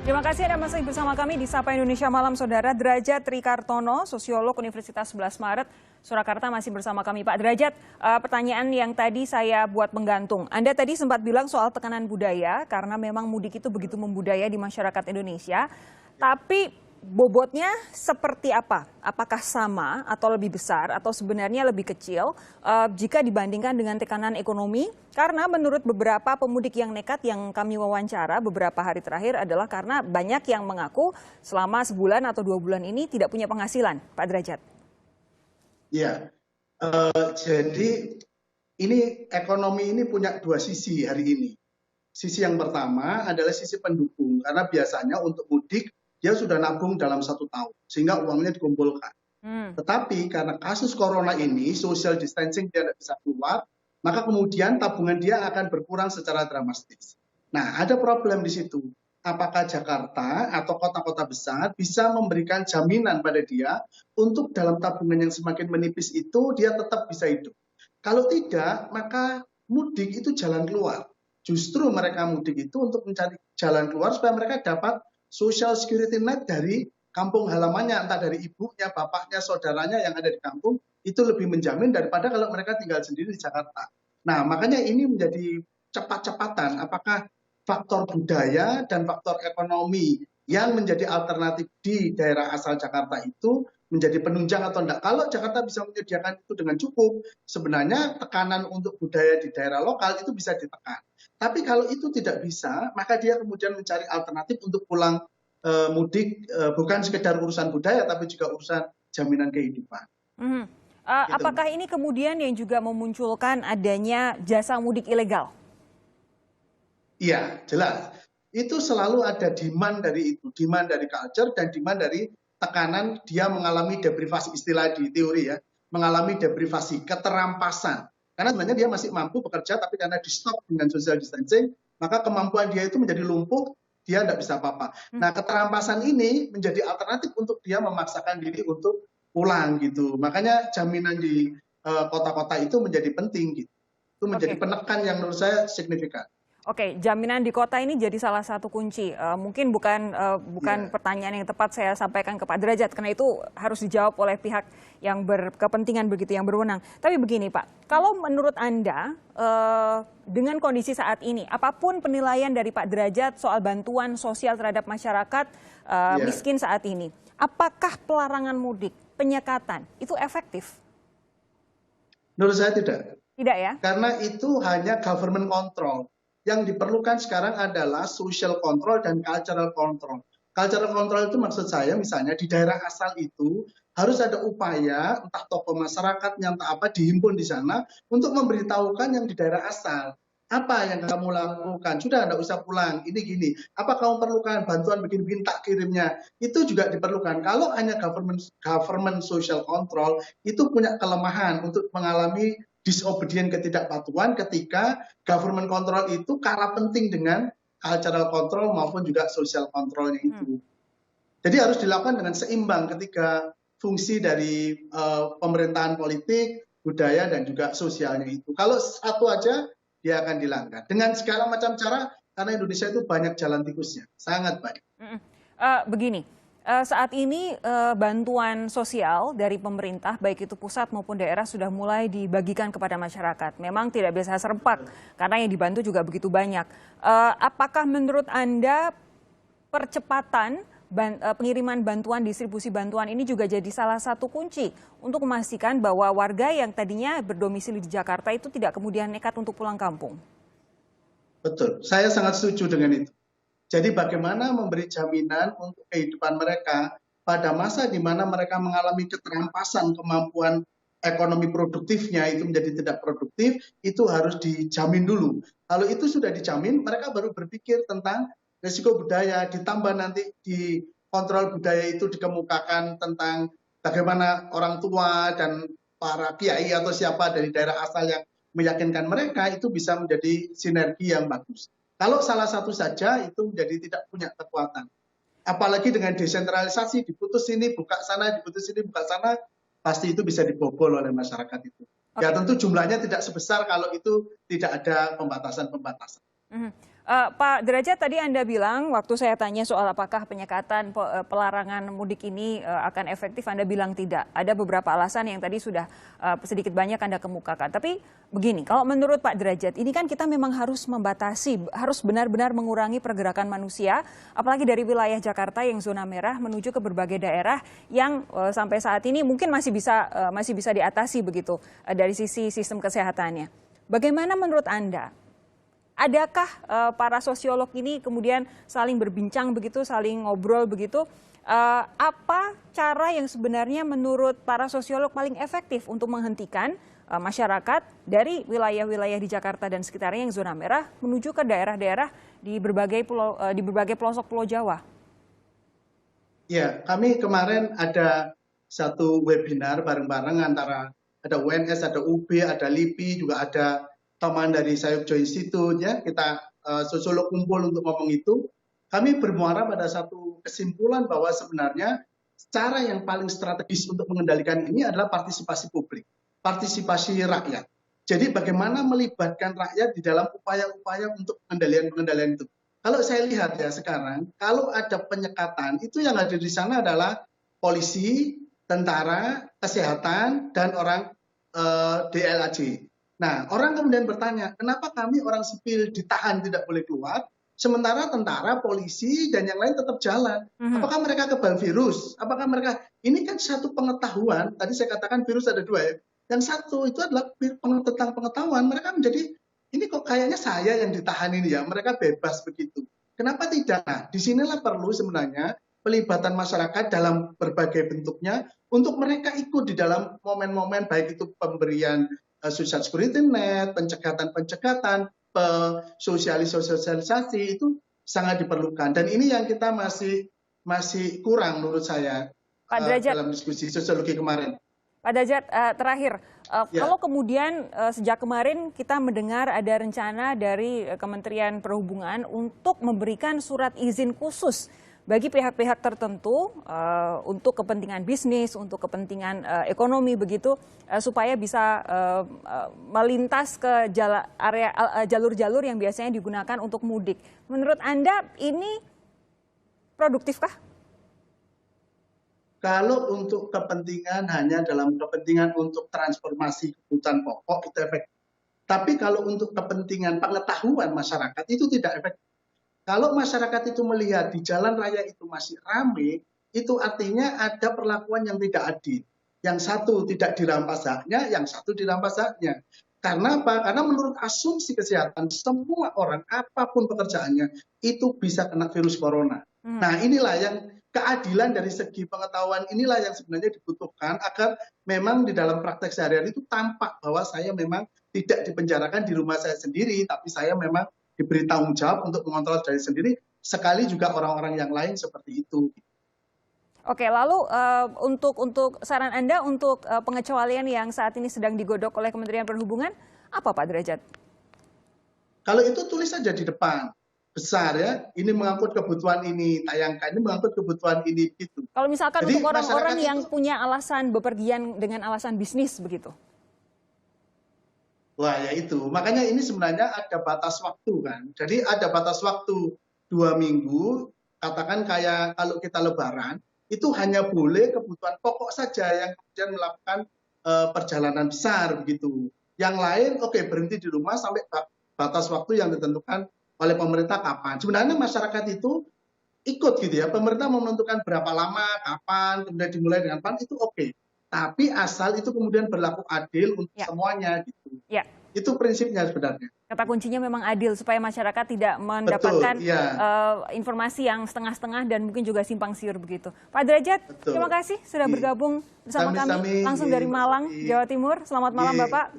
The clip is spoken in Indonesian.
Terima kasih Anda masih bersama kami di Sapa Indonesia Malam, Saudara. Derajat Trikartono, sosiolog Universitas 11 Maret, Surakarta masih bersama kami. Pak Derajat, pertanyaan yang tadi saya buat menggantung. Anda tadi sempat bilang soal tekanan budaya, karena memang mudik itu begitu membudaya di masyarakat Indonesia. Tapi bobotnya seperti apa? Apakah sama atau lebih besar atau sebenarnya lebih kecil jika dibandingkan dengan tekanan ekonomi? Karena menurut beberapa pemudik yang nekat yang kami wawancara beberapa hari terakhir adalah karena banyak yang mengaku selama sebulan atau 2 bulan ini tidak punya penghasilan, Pak Derajat. Ya, jadi ini ekonomi ini punya dua sisi hari ini. Sisi yang pertama adalah sisi pendukung, karena biasanya untuk mudik dia sudah nabung dalam 1 tahun, sehingga uangnya dikumpulkan. Tetapi karena kasus corona ini, social distancing dia tidak bisa keluar, maka kemudian tabungan dia akan berkurang secara dramatis. Nah, ada problem di situ. Apakah Jakarta atau kota-kota besar bisa memberikan jaminan pada dia untuk dalam tabungan yang semakin menipis itu dia tetap bisa hidup. Kalau tidak, maka mudik itu jalan keluar. Justru mereka mudik itu untuk mencari jalan keluar supaya mereka dapat social security net dari kampung halamannya, entah dari ibunya, bapaknya, saudaranya yang ada di kampung, itu lebih menjamin daripada kalau mereka tinggal sendiri di Jakarta. Nah, makanya ini menjadi cepat-cepatan apakah faktor budaya dan faktor ekonomi yang menjadi alternatif di daerah asal Jakarta itu menjadi penunjang atau enggak. Kalau Jakarta bisa menyediakan itu dengan cukup, sebenarnya tekanan untuk budaya di daerah lokal itu bisa ditekan. Tapi kalau itu tidak bisa, maka dia kemudian mencari alternatif untuk pulang mudik, bukan sekedar urusan budaya, tapi juga urusan jaminan kehidupan. Gitu. Apakah ini kemudian yang juga memunculkan adanya jasa mudik ilegal? Iya, jelas. Itu selalu ada demand dari itu, demand dari culture dan demand dari tekanan dia mengalami deprivasi, istilah di teori ya, mengalami deprivasi, keterampasan. Karena sebenarnya dia masih mampu bekerja, tapi karena di stop dengan social distancing, maka kemampuan dia itu menjadi lumpuh, dia tidak bisa apa-apa. Nah, keterampasan ini menjadi alternatif untuk dia memaksakan diri untuk pulang gitu. Makanya jaminan di kota-kota itu menjadi penting gitu. Itu menjadi penekan yang menurut saya signifikan. Oke, jaminan di kota ini jadi salah satu kunci. Mungkin bukan pertanyaan yang tepat saya sampaikan ke Pak Derajat, karena itu harus dijawab oleh pihak yang berkepentingan begitu, yang berwenang. Tapi begini Pak, kalau menurut Anda dengan kondisi saat ini, apapun penilaian dari Pak Derajat soal bantuan sosial terhadap masyarakat miskin saat ini, apakah pelarangan mudik, penyekatan itu efektif? Menurut saya tidak. Tidak ya? Karena itu hanya government control. Yang diperlukan sekarang adalah social control dan cultural control. Cultural control itu maksud saya misalnya di daerah asal itu harus ada upaya entah tokoh masyarakatnya entah apa dihimpun di sana untuk memberitahukan yang di daerah asal. Apa yang kamu lakukan? Sudah tidak usah pulang, ini gini. Apa kamu perlukan bantuan begini-begini tak kirimnya? Itu juga diperlukan. Kalau hanya government social control itu punya kelemahan untuk mengalami disobedient, ketidakpatuhan ketika government control itu kalah penting dengan cultural control maupun juga social controlnya itu. Jadi harus dilakukan dengan seimbang ketika fungsi dari pemerintahan politik, budaya dan juga sosialnya itu. Kalau satu aja dia akan dilanggar dengan segala macam cara, karena Indonesia itu banyak jalan tikusnya, sangat banyak. Begini. Saat ini bantuan sosial dari pemerintah baik itu pusat maupun daerah sudah mulai dibagikan kepada masyarakat. Memang tidak bisa serempak karena yang dibantu juga begitu banyak. Apakah menurut Anda percepatan pengiriman bantuan, distribusi bantuan ini juga jadi salah satu kunci untuk memastikan bahwa warga yang tadinya berdomisili di Jakarta itu tidak kemudian nekat untuk pulang kampung? Betul, saya sangat setuju dengan itu. Jadi bagaimana memberi jaminan untuk kehidupan mereka pada masa di mana mereka mengalami keterampasan kemampuan ekonomi produktifnya itu menjadi tidak produktif, itu harus dijamin dulu. Kalau itu sudah dijamin, mereka baru berpikir tentang risiko budaya, ditambah nanti di kontrol budaya itu dikemukakan tentang bagaimana orang tua dan para kiai atau siapa dari daerah asal yang meyakinkan mereka itu bisa menjadi sinergi yang bagus. Kalau salah satu saja itu menjadi tidak punya kekuatan. Apalagi dengan desentralisasi, diputus sini, buka sana, diputus sini, buka sana, pasti itu bisa dibobol oleh masyarakat itu. Ya tentu jumlahnya tidak sebesar kalau itu tidak ada pembatasan-pembatasan. Pak Derajat, tadi Anda bilang waktu saya tanya soal apakah penyekatan pelarangan mudik ini akan efektif, Anda bilang tidak. Ada beberapa alasan yang tadi sudah sedikit banyak Anda kemukakan. Tapi begini, kalau menurut Pak Derajat, ini kan kita memang harus membatasi, harus benar-benar mengurangi pergerakan manusia, apalagi dari wilayah Jakarta yang zona merah menuju ke berbagai daerah yang sampai saat ini mungkin masih bisa diatasi begitu dari sisi sistem kesehatannya. Bagaimana menurut Anda? Adakah para sosiolog ini kemudian saling berbincang begitu, saling ngobrol begitu? Apa cara yang sebenarnya menurut para sosiolog paling efektif untuk menghentikan masyarakat dari wilayah-wilayah di Jakarta dan sekitarnya yang zona merah menuju ke daerah-daerah di berbagai pelosok Pulau Jawa? Ya, kami kemarin ada satu webinar bareng-bareng antara ada UNS, ada UB, ada LIPI, juga ada teman dari Sayukjo Institute, ya, kita sosiolog kumpul untuk ngomong itu. Kami bermuara pada satu kesimpulan bahwa sebenarnya cara yang paling strategis untuk mengendalikan ini adalah partisipasi publik, partisipasi rakyat. Jadi bagaimana melibatkan rakyat di dalam upaya-upaya untuk pengendalian itu. Kalau saya lihat ya sekarang, kalau ada penyekatan, itu yang ada di sana adalah polisi, tentara, kesehatan, dan orang DLAJ. Nah, orang kemudian bertanya, kenapa kami orang sipil ditahan tidak boleh keluar, sementara tentara, polisi, dan yang lain tetap jalan? Apakah mereka kebal virus? Apakah mereka, ini kan satu pengetahuan, tadi saya katakan virus ada dua ya, yang satu itu adalah tentang pengetahuan, mereka menjadi, ini kok kayaknya saya yang ditahan ini ya, mereka bebas begitu. Kenapa tidak? Nah, disinilah perlu sebenarnya pelibatan masyarakat dalam berbagai bentuknya, untuk mereka ikut di dalam momen-momen, baik itu pemberian social security net, pencegatan, sosialisasi itu sangat diperlukan. Dan ini yang kita masih kurang menurut saya Pak Derajat, dalam diskusi sosiologi kemarin. Pak Derajat, terakhir, Ya. kalau kemudian sejak kemarin kita mendengar ada rencana dari Kementerian Perhubungan untuk memberikan surat izin khusus bagi pihak-pihak tertentu untuk kepentingan bisnis, untuk kepentingan ekonomi begitu, supaya bisa melintas ke jalur-jalur yang biasanya digunakan untuk mudik. Menurut Anda ini produktifkah? Kalau untuk kepentingan hanya dalam kepentingan untuk transformasi kebutuhan pokok itu efektif. Tapi kalau untuk kepentingan pengetahuan masyarakat itu tidak efektif. Kalau masyarakat itu melihat di jalan raya itu masih ramai, itu artinya ada perlakuan yang tidak adil. Yang satu tidak dirampas haknya, yang satu dirampas haknya. Karena apa? Karena menurut asumsi kesehatan, semua orang, apapun pekerjaannya, itu bisa kena virus corona. Nah, inilah yang keadilan dari segi pengetahuan, inilah yang sebenarnya dibutuhkan agar memang di dalam praktek sehari-hari itu tampak bahwa saya memang tidak dipenjarakan di rumah saya sendiri, tapi saya memang diberi tanggung jawab untuk mengontrol diri sendiri, sekali juga orang-orang yang lain seperti itu. Oke, lalu untuk saran Anda untuk pengecualian yang saat ini sedang digodok oleh Kementerian Perhubungan, apa Pak Derajat? Kalau itu tulis saja di depan, besar ya, ini mengangkut kebutuhan ini, tayangkan ini mengangkut kebutuhan ini, gitu. Kalau misalkan Jadi, untuk orang-orang yang itu punya alasan bepergian dengan alasan bisnis begitu? Wah ya itu, makanya ini sebenarnya ada batas waktu kan. Jadi ada batas waktu 2 minggu, katakan kayak kalau kita lebaran, itu hanya boleh kebutuhan pokok saja yang kemudian melakukan perjalanan besar begitu. Yang lain oke, berhenti di rumah sampai batas waktu yang ditentukan oleh pemerintah kapan. Sebenarnya masyarakat itu ikut gitu ya, pemerintah mau menentukan berapa lama, kapan, kemudian dimulai dengan kapan, itu oke. Tapi asal itu kemudian berlaku adil untuk semuanya gitu. Ya. Itu prinsipnya sebenarnya. Kata kuncinya memang adil supaya masyarakat tidak mendapatkan Betul, ya. informasi yang setengah-setengah dan mungkin juga simpang siur begitu. Pak Derajat, terima kasih sudah bergabung bersama kami langsung dari Malang, Jawa Timur. Selamat malam Bapak.